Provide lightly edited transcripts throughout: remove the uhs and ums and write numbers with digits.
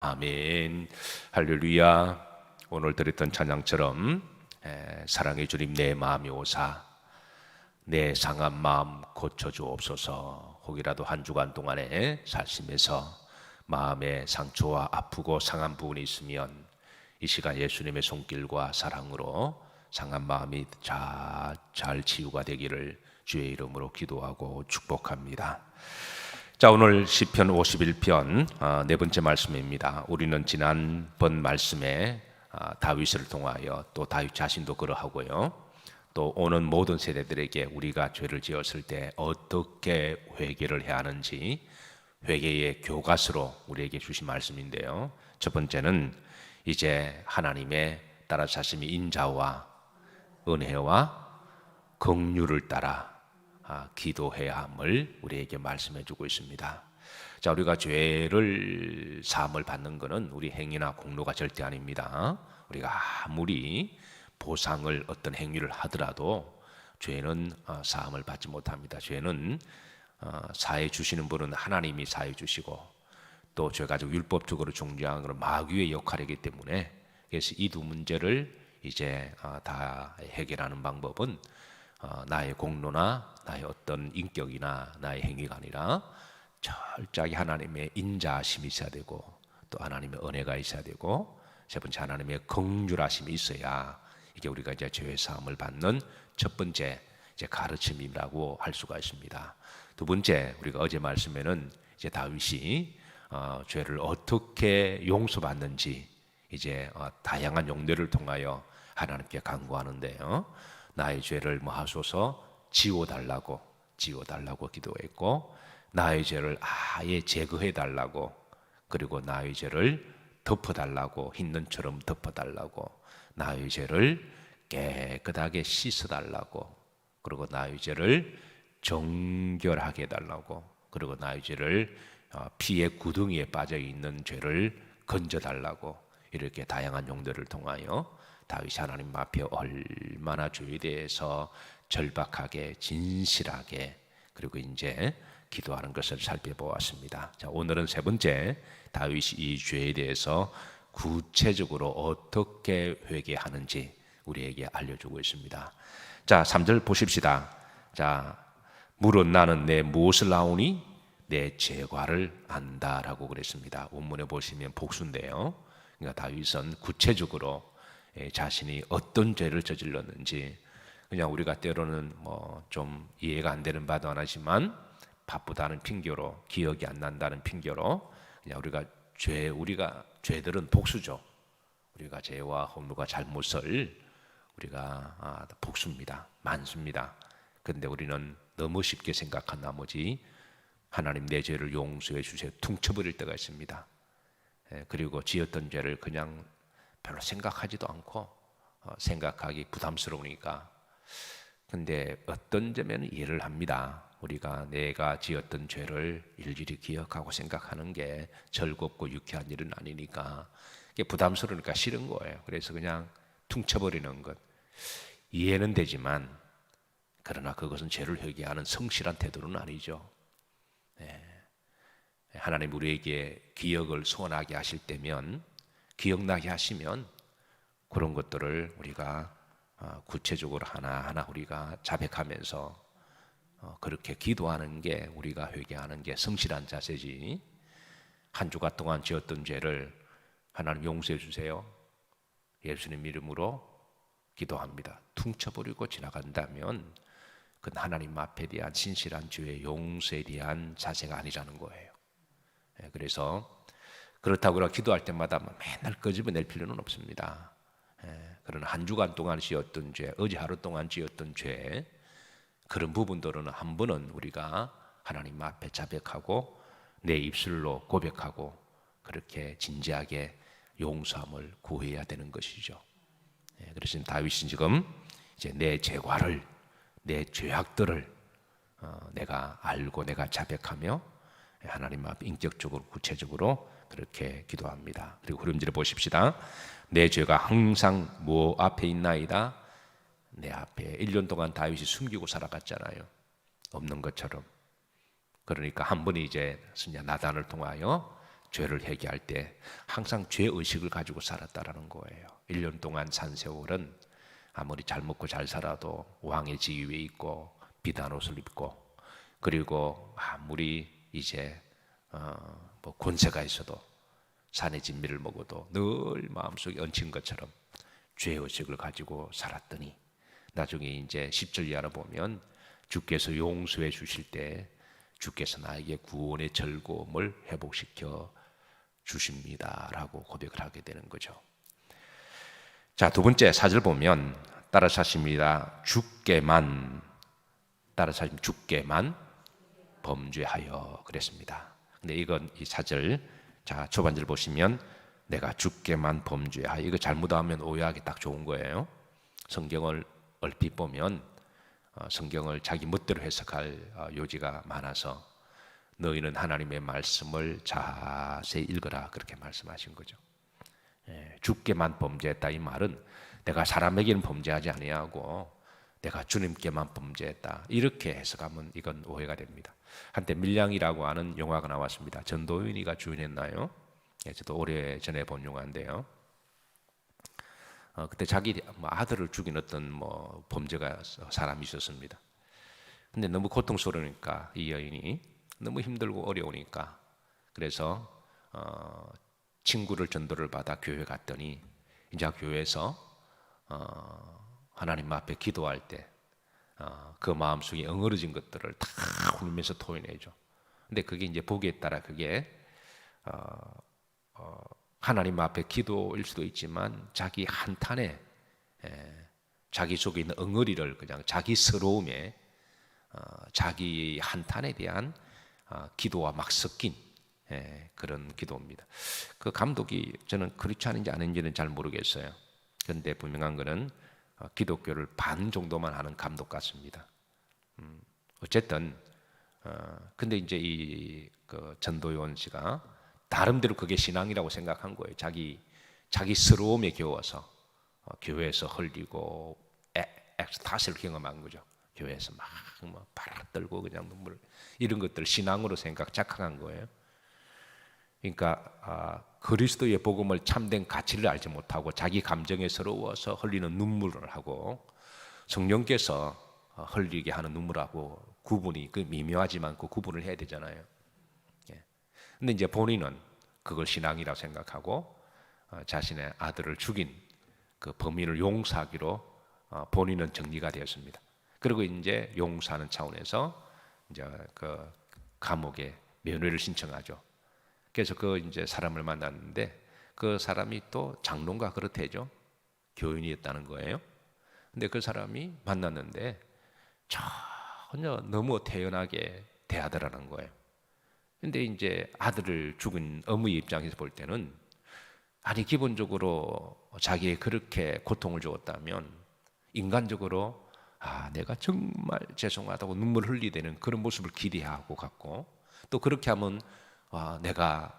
아멘. 할렐루야. 오늘 드렸던 찬양처럼 사랑의 주님 내 마음이 오사 내 상한 마음 고쳐주옵소서. 혹이라도 한 주간 동안에 살심에서 마음의 상처와 아프고 상한 부분이 있으면 이 시간 예수님의 손길과 사랑으로 상한 마음이 잘 치유가 되기를 주의 이름으로 기도하고 축복합니다. 자, 오늘 시편 51편 네 번째 말씀입니다. 우리는 지난번 말씀에 다윗을 통하여 또 다윗 자신도 그러하고요, 또 오는 모든 세대들에게 우리가 죄를 지었을 때 어떻게 회개를 해야 하는지 회개의 교과서로 우리에게 주신 말씀인데요, 첫 번째는 이제 하나님의 따라사심이 인자와 은혜와 긍휼을 따라 기도해야 함을 우리에게 말씀해 주고 있습니다. 자, 우리가 죄를 사함을 받는 것은 우리 행위나 공로가 절대 아닙니다. 우리가 아무리 보상을 어떤 행위를 하더라도 죄는 사함을 받지 못합니다. 죄는 사해 주시는 분은 하나님이 사해 주시고, 또 죄가 율법적으로 중요한 것은 마귀의 역할이기 때문에, 그래서 이 두 문제를 이제 다 해결하는 방법은 나의 공로나 나의 어떤 인격이나 나의 행위가 아니라 철저하게 하나님의 인자하심이 있어야 되고, 또 하나님의 은혜가 있어야 되고, 세 번째 하나님의 긍휼하심이 있어야 이게 우리가 이제 죄 사함을 받는 첫 번째 이제 가르침이라고 할 수가 있습니다. 두 번째, 우리가 어제 말씀에는 이제 다윗이 죄를 어떻게 용서받는지 이제 다양한 용례를 통하여 하나님께 간구하는데요, 나의 죄를 하소서 지워달라고 기도했고, 나의 죄를 아예 제거해달라고, 그리고 나의 죄를 덮어달라고, 흰 눈처럼 덮어달라고, 나의 죄를 깨끗하게 씻어달라고, 그리고 나의 죄를 정결하게 해달라고, 그리고 나의 죄를 피의 구덩이에 빠져있는 죄를 건져달라고, 이렇게 다양한 용도를 통하여 다윗이 하나님 앞에 얼마나 죄에 대해서 절박하게 진실하게 그리고 이제 기도하는 것을 살펴보았습니다. 자, 오늘은 세 번째, 다윗이 이 죄에 대해서 구체적으로 어떻게 회개하는지 우리에게 알려주고 있습니다. 자, 3절 보십시다. 자, 물은 나는 내 무엇을 나오니 내 죄과를 안다라고 그랬습니다. 원문에 보시면 복수인데요, 그러니까 다윗은 구체적으로 자신이 어떤 죄를 저질렀는지, 그냥 우리가 때로는 좀 이해가 안 되는 바도 하지만 바쁘다는 핑계로, 기억이 안 난다는 핑계로 그냥 우리가 죄들은 복수죠. 우리가 죄와 허물과 잘못을 우리가 복수입니다. 많습니다. 그런데 우리는 너무 쉽게 생각한 나머지 하나님 내 죄를 용서해 주세요 퉁쳐버릴 때가 있습니다. 그리고 지었던 죄를 그냥 별로 생각하지도 않고 생각하기 부담스러우니까. 근데 어떤 점에는 이해를 합니다. 우리가 내가 지었던 죄를 일일이 기억하고 생각하는 게 즐겁고 유쾌한 일은 아니니까, 그게 부담스러우니까 싫은 거예요. 그래서 그냥 퉁쳐버리는 것, 이해는 되지만, 그러나 그것은 죄를 회개하는 성실한 태도는 아니죠. 하나님 우리에게 기억을 소원하게 하실 때면, 기억나게 하시면 그런 것들을 우리가 구체적으로 하나하나 우리가 자백하면서 그렇게 기도하는 게, 우리가 회개하는 게 성실한 자세지, 한 주간 동안 지었던 죄를 하나님 용서해 주세요 예수님 이름으로 기도합니다 퉁쳐버리고 지나간다면 그건 하나님 앞에 대한 신실한 주의 용서에 대한 자세가 아니라는 거예요. 그래서 그렇다고 기도할 때마다 맨날 끄집어낼 필요는 없습니다. 그러나 한 주간 동안 지었던 죄, 어제 하루 동안 지었던 죄, 그런 부분들은 한 번은 우리가 하나님 앞에 자백하고 내 입술로 고백하고 그렇게 진지하게 용서함을 구해야 되는 것이죠. 그래서 다윗은 지금 이제 내 죄과를, 내 죄악들을 내가 알고 내가 자백하며 하나님 앞에 인격적으로 구체적으로 그렇게 기도합니다. 그리고 흐름지를 보십시다. 내 죄가 항상 뭐 앞에 있나이다. 내 앞에 1년 동안 다윗이 숨기고 살아갔잖아요. 없는 것처럼. 그러니까 한 번이 이제 선지자 나단을 통하여 죄를 회개할 때 항상 죄의식을 가지고 살았다라는 거예요. 1년 동안 산 세월은 아무리 잘 먹고 잘 살아도 왕의 지위에 있고 비단 옷을 입고, 그리고 아무리 이제 뭐 권세가 있어도 산의 진미를 먹어도 늘 마음속에 얹힌 것처럼 죄의식을 가지고 살았더니 나중에 이제 10절 이하를 보면 주께서 용서해 주실 때 주께서 나에게 구원의 즐거움을 회복시켜 주십니다라고 고백을 하게 되는 거죠. 자, 두 번째 4절 보면 따라서 하십니다. 주께만 범죄하여 그랬습니다. 근데 이건 이 4절, 자 초반절 보시면 내가 주께만 범죄하여, 이거 잘못하면 오해하기 딱 좋은 거예요. 성경을 얼핏 보면 성경을 자기 멋대로 해석할 요지가 많아서 너희는 하나님의 말씀을 자세히 읽어라 그렇게 말씀하신 거죠. 주께만 범죄했다, 이 말은 내가 사람에게는 범죄하지 아니하고 내가 주님께만 범죄했다, 이렇게 해석하면 이건 오해가 됩니다. 한때 밀양이라고 하는 영화가 나왔습니다. 전도연이가 주연했나요? 저도 오래전에 본 영화인데요. 그때 자기 아들을 죽인 어떤 범죄가 사람이 있었습니다. 근데 너무 고통스러우니까 이 여인이 너무 힘들고 어려우니까, 그래서 친구를 전도를 받아 교회 갔더니 이제 교회에서 하나님 앞에 기도할 때 그 마음속에 엉그러진 것들을 다 울면서 토해내죠. 근데 그게 이제 보기에 따라 그게 하나님 앞에 기도일 수도 있지만 자기 한탄에, 자기 속에 있는 엉어리를 그냥 자기 스러움에, 자기 한탄에 대한 기도와 막 섞인 그런 기도입니다. 그 감독이 저는 그렇지 않은지 아닌지는 잘 모르겠어요. 그런데 분명한 거는 기독교를 반 정도만 하는 감독 같습니다. 어쨌든 근데 이제 그 전도연 씨가 나름대로 그게 신앙이라고 생각한 거예요. 자기 스러움에 겨워서 교회에서 흘리고 엑스타시를 경험한 거죠. 교회에서 막 발라 떨고 그냥 눈물, 이런 것들 신앙으로 착각한 거예요. 그러니까 그리스도의 복음을 참된 가치를 알지 못하고 자기 감정에 서러워서 흘리는 눈물을 하고 성령께서 흘리게 하는 눈물하고 구분이, 그 미묘하지만 그 구분을 해야 되잖아요. 근데 이제 본인은 그걸 신앙이라고 생각하고 자신의 아들을 죽인 그 범인을 용서하기로 본인은 정리가 되었습니다. 그리고 이제 용서하는 차원에서 이제 그 감옥에 면회를 신청하죠. 그래서 그 이제 사람을 만났는데 그 사람이 또 장로인가 그렇대죠. 교인이었다는 거예요. 근데 그 사람이 만났는데 전혀 너무 태연하게 대하더라는 거예요. 근데 이제 아들을 죽은 어머니 입장에서 볼 때는, 아니 기본적으로 자기에 그렇게 고통을 주었다면 인간적으로 내가 정말 죄송하다고 눈물 흘리되는 그런 모습을 기대하고 갔고, 또 그렇게 하면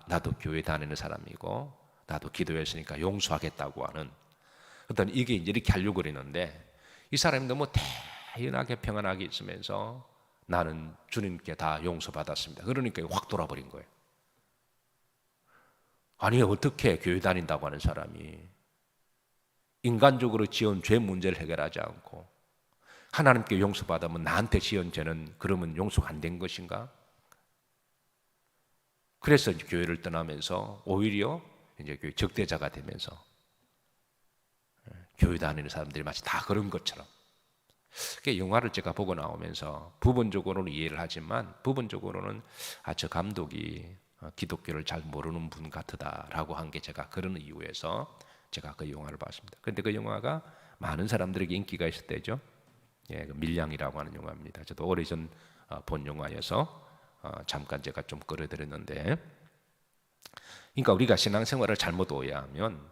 나도 교회 다니는 사람이고 나도 기도했으니까 용서하겠다고 하는 어떤, 이게 이제 이렇게 하려고 그랬는데 이 사람이 너무 태연하게 평안하게 있으면서 나는 주님께 다 용서받았습니다. 그러니까 확 돌아버린 거예요. 아니 어떻게 교회 다닌다고 하는 사람이 인간적으로 지은 죄 문제를 해결하지 않고 하나님께 용서받으면 나한테 지은 죄는 그러면 용서가 안 된 것인가? 그래서 이제 교회를 떠나면서 오히려 이제 교회 적대자가 되면서 교회 다니는 사람들이 마치 다 그런 것처럼. 그 영화를 제가 보고 나오면서 부분적으로는 이해를 하지만 부분적으로는 저 감독이 기독교를 잘 모르는 분 같다라고 한 게 제가 그런 이유에서 제가 그 영화를 봤습니다. 그런데 그 영화가 많은 사람들에게 인기가 있을 때죠. 그 밀양이라고 하는 영화입니다. 저도 오래전 본 영화여서 잠깐 제가 좀 끌어들였는데, 그러니까 우리가 신앙생활을 잘못 오해하면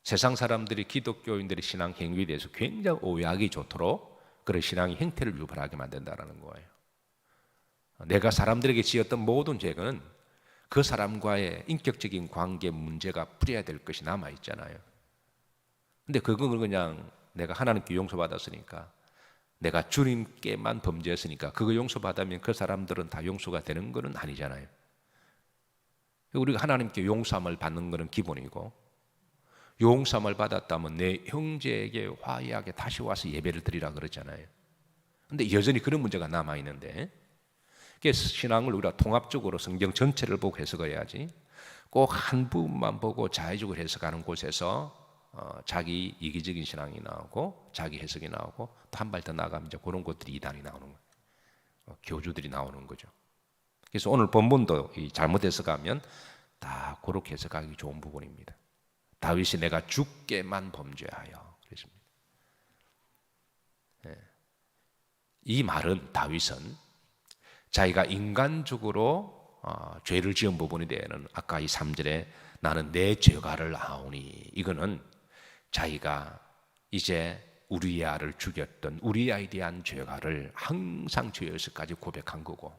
세상 사람들이 기독교인들의 신앙 행위에 대해서 굉장히 오해하기 좋도록 그런 신앙의 형태를 유발하게 만든다는 거예요. 내가 사람들에게 지었던 모든 죄는 그 사람과의 인격적인 관계 문제가 풀어야 될 것이 남아있잖아요. 근데 그건 그냥 내가 하나님께 용서받았으니까, 내가 주님께만 범죄했으니까 그거 용서받으면 그 사람들은 다 용서가 되는 것은 아니잖아요. 우리가 하나님께 용서함을 받는 것은 기본이고, 용서함을 받았다면 내 형제에게 화해하게 다시 와서 예배를 드리라 그러잖아요. 근데 여전히 그런 문제가 남아있는데, 그래서 신앙을 우리가 통합적으로 성경 전체를 보고 해석해야지, 꼭 한 부분만 보고 자의적으로 해석하는 곳에서 자기 이기적인 신앙이 나오고 자기 해석이 나오고, 또 한 발 더 나가면 이제 그런 것들이 이단이 나오는 거예요. 교주들이 나오는 거죠. 그래서 오늘 본문도 잘못 해석하면 다 그렇게 해석하기 좋은 부분입니다. 다윗이 내가 주께만 범죄하여 그랬습니다. 이 말은 다윗은 자기가 인간적으로 죄를 지은 부분에 대해서는 아까 이 3절에 나는 내 죄가를 아오니, 이거는 자기가 이제 우리아를 죽였던 우리아에 대한 죄가를 항상 죄에서까지 고백한 거고,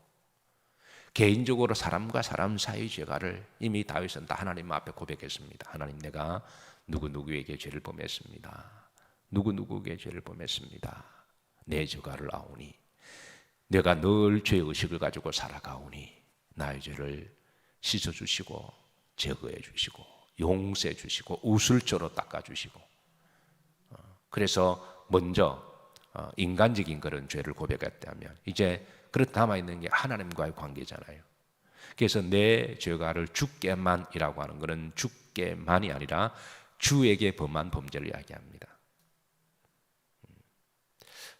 개인적으로 사람과 사람 사이의 죄가를 이미 다윗은 다 하나님 앞에 고백했습니다. 하나님, 내가 누구누구에게 죄를 범했습니다. 누구누구에게 죄를 범했습니다. 내 죄가를 아오니, 내가 늘 죄의식을 가지고 살아가오니 나의 죄를 씻어주시고 제거해 주시고 용서해 주시고 우슬초로 닦아주시고. 그래서 먼저 인간적인 그런 죄를 고백했다면 이제 그렇게 남아있는 게 하나님과의 관계잖아요. 그래서 내 죄가를 주께만이라고 하는 것은 주께만이 아니라 주에게 범한 범죄를 이야기합니다.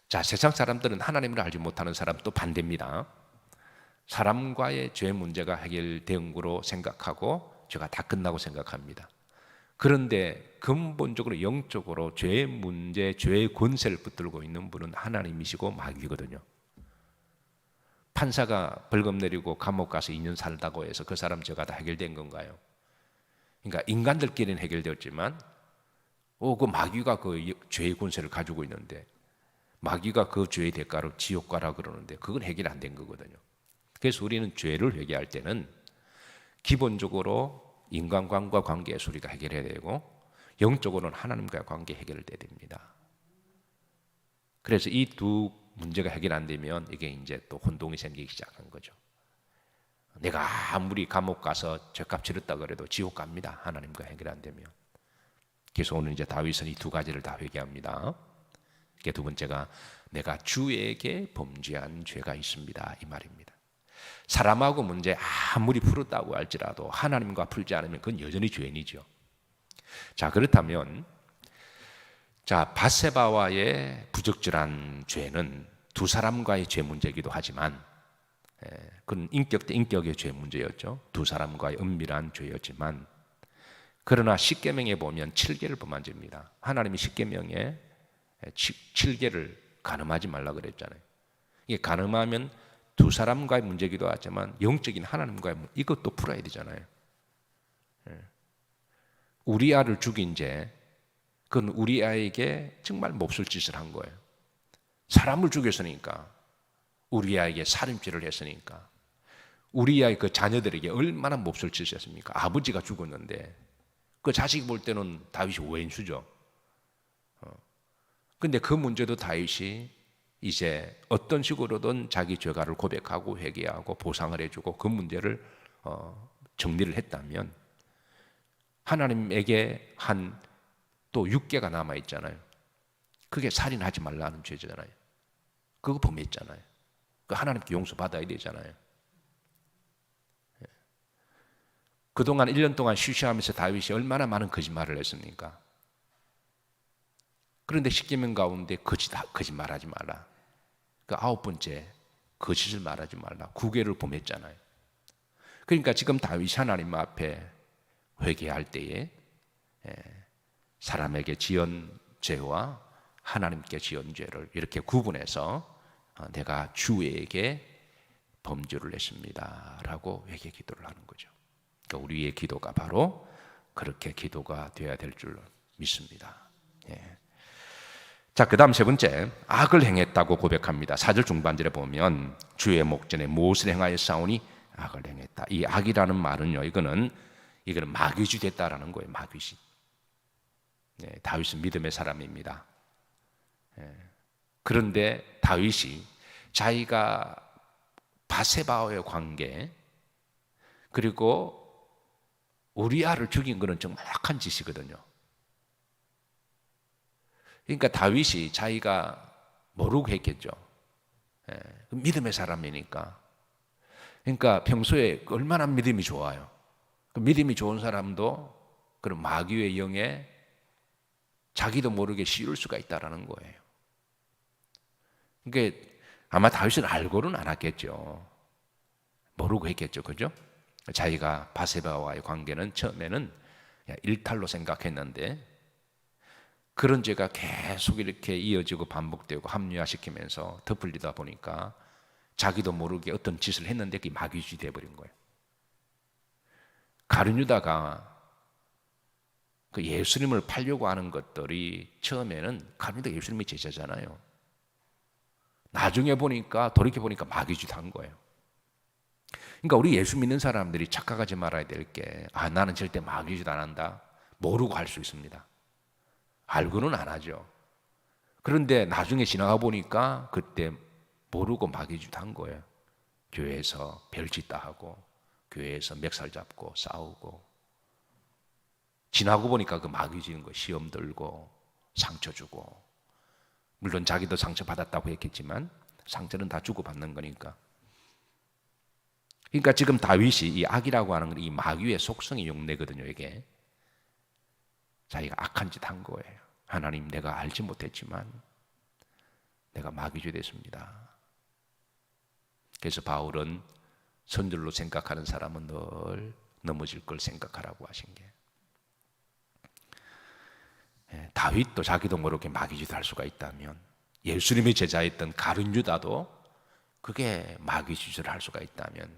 자, 세상 사람들은 하나님을 알지 못하는 사람도 반대입니다. 사람과의 죄 문제가 해결된 거로 생각하고 죄가 다 끝나고 생각합니다. 그런데 근본적으로 영적으로 죄의 문제, 죄의 권세를 붙들고 있는 분은 하나님이시고 마귀거든요. 판사가 벌금 내리고 감옥 가서 2년 살다고 해서 그 사람 죄가 다 해결된 건가요? 그러니까 인간들끼리는 해결되었지만 그 마귀가 그 죄의 권세를 가지고 있는데, 마귀가 그 죄의 대가로 지옥 가라 그러는데 그건 해결 안 된 거거든요. 그래서 우리는 죄를 회개할 때는 기본적으로 인간관계와 관계에서 우리가 해결해야 되고, 영적으로는 하나님과의 관계 해결돼야 됩니다. 그래서 이 두 문제가 해결 안 되면 이게 이제 또 혼동이 생기기 시작한 거죠. 내가 아무리 감옥 가서 죄값 치렀다 그래도 지옥 갑니다. 하나님과 해결 안 되면. 그래서 오늘 이제 다윗은 이 두 가지를 다 회개합니다. 두 번째가 내가 주에게 범죄한 죄가 있습니다, 이 말입니다. 사람하고 문제 아무리 풀었다고 할지라도 하나님과 풀지 않으면 그건 여전히 죄인이죠. 자, 그렇다면 밧세바와의 부적절한 죄는 두 사람과의 죄 문제이기도 하지만, 그건 인격 대 인격의 죄 문제였죠. 두 사람과의 은밀한 죄였지만, 그러나 십계명에 보면 7개를 범한 죄입니다. 하나님이 십계명에 7개를 간음하지 말라 그랬잖아요. 이게 간음하면 두 사람과의 문제이기도 하지만 영적인 하나님과의 문제, 이것도 풀어야 되잖아요. 우리아를 죽인 죄, 그건 우리아에게 정말 몹쓸 짓을 한 거예요. 사람을 죽였으니까, 우리아에게 살인죄를 했으니까, 우리아의 그 자녀들에게 얼마나 몹쓸 짓을 했습니까? 아버지가 죽었는데 그 자식이 볼 때는 다윗이 오행수죠. 근데 그 문제도 다윗이 이제 어떤 식으로든 자기 죄가를 고백하고 회개하고 보상을 해주고 그 문제를 정리를 했다면, 하나님에게 한 또 6개가 남아있잖아요. 그게 살인하지 말라는 죄잖아요. 그거 범했잖아요. 그 하나님께 용서받아야 되잖아요. 그동안 1년 동안 쉬쉬하면서 다윗이 얼마나 많은 거짓말을 했습니까? 그런데 십계명 가운데 거짓말하지 마라, 그 9번째 거짓을 말하지 말라, 9개를 범했잖아요. 그러니까 지금 다윗이 하나님 앞에 회개할 때에 사람에게 지은 죄와 하나님께 지은 죄를 이렇게 구분해서 내가 주에게 범죄를 했습니다 라고 회개 기도를 하는 거죠. 그러니까 우리의 기도가 바로 그렇게 기도가 되어야 될 줄 믿습니다. 자, 그 다음 세 번째, 악을 행했다고 고백합니다. 4절 중반절에 보면 주의 목전에 무엇을 행하여 싸우니 악을 행했다. 이 악이라는 말은요, 이거는 마귀시 됐다라는 거예요. 마귀시. 다윗은 믿음의 사람입니다. 그런데 다윗이 자기가 밧세바와의 관계, 그리고 우리아를 죽인 거는 정말 악한 짓이거든요. 그러니까 다윗이 자기가 모르고 했겠죠. 예, 믿음의 사람이니까. 그러니까 평소에 얼마나 믿음이 좋아요. 믿음이 좋은 사람도 그런 마귀의 영에 자기도 모르게 씌울 수가 있다라는 거예요. 그러니까 아마 다윗은 알고는 않았겠죠. 모르고 했겠죠. 그죠? 자기가 바세바와의 관계는 처음에는 일탈로 생각했는데 그런 죄가 계속 이렇게 이어지고 반복되고 합리화시키면서 덮을리다 보니까 자기도 모르게 어떤 짓을 했는데 그게 마귀짓이 되어버린 거예요. 가룟 유다가 그 예수님을 팔려고 하는 것들이 처음에는 가룟 유다가 예수님의 제자잖아요. 나중에 보니까 돌이켜보니까 마귀짓 한 거예요. 그러니까 우리 예수 믿는 사람들이 착각하지 말아야 될 게 나는 절대 마귀짓 안 한다. 모르고 할 수 있습니다. 알고는 안 하죠. 그런데 나중에 지나가 보니까 그때 모르고 마귀짓 한 거예요. 교회에서 별짓 다 하고 교회에서 멱살 잡고 싸우고 지나고 보니까 그 마귀짓는 거 시험 들고 상처 주고 물론 자기도 상처 받았다고 했겠지만 상처는 다 주고받는 거니까. 그러니까 지금 다윗이 이 악이라고 하는 건 이 마귀의 속성이 용례거든요. 이게 자기가 악한 짓 한 거예요. 하나님, 내가 알지 못했지만 내가 마귀죄 됐습니다. 그래서 바울은 선줄로 생각하는 사람은 늘 넘어질 걸 생각하라고 하신 게, 다윗도 자기도 모르게 마귀짓을 할 수가 있다면 예수님의 제자였던 가룟 유다도 그게 마귀짓을 할 수가 있다면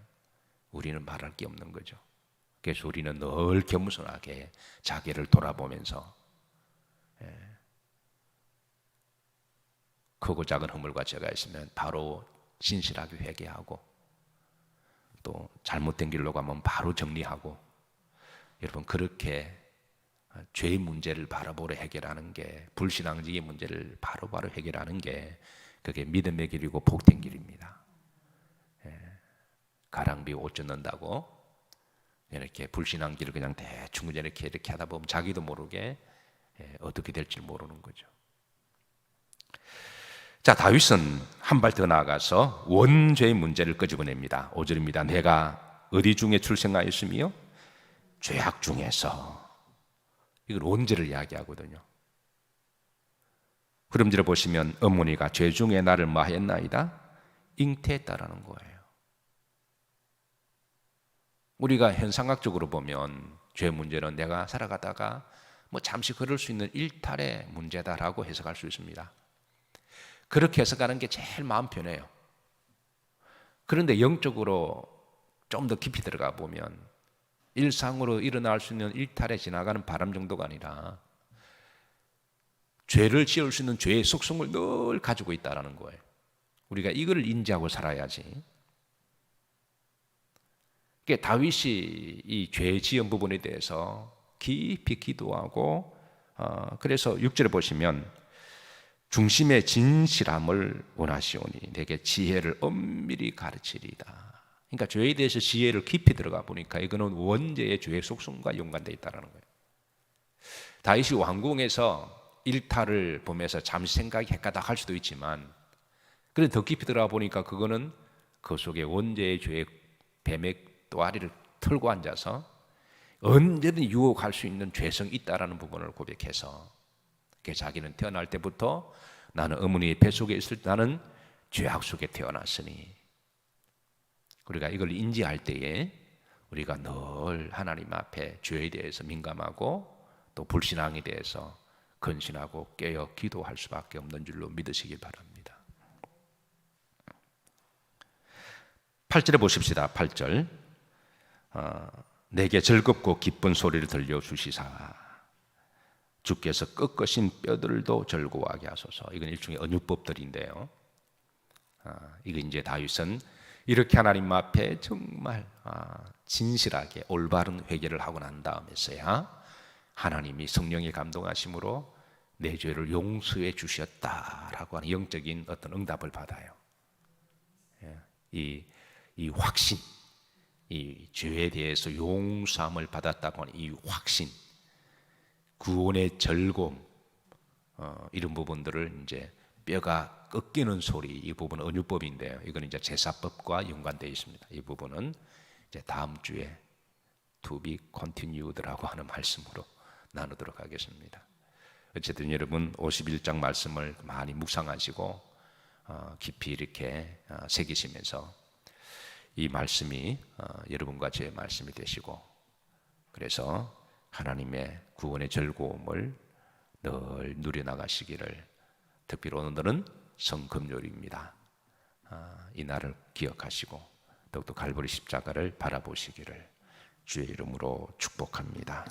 우리는 말할 게 없는 거죠. 그래서 우리는 늘 겸손하게 자기를 돌아보면서 크고 작은 허물과 죄가 있으면 바로 진실하게 회개하고 또 잘못된 길로 가면 바로 정리하고, 여러분 그렇게 죄의 문제를 바로바로 해결하는 게, 불신앙적인 문제를 바로바로 해결하는 게 그게 믿음의 길이고 복된 길입니다. 가랑비 옷 젖는다고 이렇게 불신앙 길을 그냥 대충 이렇게 하다 보면 자기도 모르게 어떻게 될지 모르는 거죠. 자, 다윗은 한 발 더 나아가서 원죄의 문제를 끄집어냅니다. 5절입니다. 내가 어디 중에 출생하였으며 죄악 중에서. 이걸 원죄를 이야기하거든요. 그럼지를 보시면 어머니가 죄 중에 나를 뭐하였나이다? 잉태했다라는 거예요. 우리가 현상학적으로 보면 죄 문제는 내가 살아가다가 뭐 잠시 그럴 수 있는 일탈의 문제다라고 해석할 수 있습니다. 그렇게 해석하는 게 제일 마음 편해요. 그런데 영적으로 좀 더 깊이 들어가 보면 일상으로 일어날 수 있는 일탈에 지나가는 바람 정도가 아니라 죄를 지을 수 있는 죄의 속성을 늘 가지고 있다는 거예요. 우리가 이걸 인지하고 살아야지. 다윗이 이 죄 지은 부분에 대해서 깊이 기도하고, 그래서 6절에 보시면 중심의 진실함을 원하시오니 내게 지혜를 엄밀히 가르치리다. 그러니까 죄에 대해서 지혜를 깊이 들어가 보니까 이거는 원죄의 죄의 속성과 연관되어 있다는 거예요. 다윗이 왕궁에서 일탈을 보면서 잠시 생각이 헷가닥할 수도 있지만, 그런데 더 깊이 들어가 보니까 그거는 그 속에 원죄의 죄의 뱀의 또아리를 털고 앉아서 언제든 유혹할 수 있는 죄성이 있다라는 부분을 고백해서, 자기는 태어날 때부터 나는 어머니의 뱃속에 있을 때 나는 죄악 속에 태어났으니, 우리가 이걸 인지할 때에 우리가 늘 하나님 앞에 죄에 대해서 민감하고 또 불신앙에 대해서 근신하고 깨어 기도할 수밖에 없는 줄로 믿으시기 바랍니다. 8절에 보십시다. 8절 내게 즐겁고 기쁜 소리를 들려주시사 주께서 꺾으신 뼈들도 즐거워하게 하소서. 이건 일종의 언유법들인데요. 이거 이제 다윗은 이렇게 하나님 앞에 정말 진실하게 올바른 회개를 하고 난 다음에서야 하나님이 성령의 감동하심으로 내 죄를 용서해 주셨다라고 하는 영적인 어떤 응답을 받아요. 이 확신, 이 죄에 대해서 용서함을 받았다고 하는 이 확신, 구원의 즐거움, 이런 부분들을 이제 뼈가 꺾이는 소리, 이 부분은 은유법인데요. 이거는 이제 제사법과 연관되어 있습니다. 이 부분은 이제 다음 주에 to be continued라고 하는 말씀으로 나누도록 하겠습니다. 어쨌든 여러분 51장 말씀을 많이 묵상하시고 깊이 이렇게 새기시면서 이 말씀이 여러분과 제 말씀이 되시고, 그래서 하나님의 구원의 즐거움을 늘 누려나가시기를, 특별히 오늘은 성금요일입니다. 이 날을 기억하시고 더욱더 갈보리 십자가를 바라보시기를 주의 이름으로 축복합니다.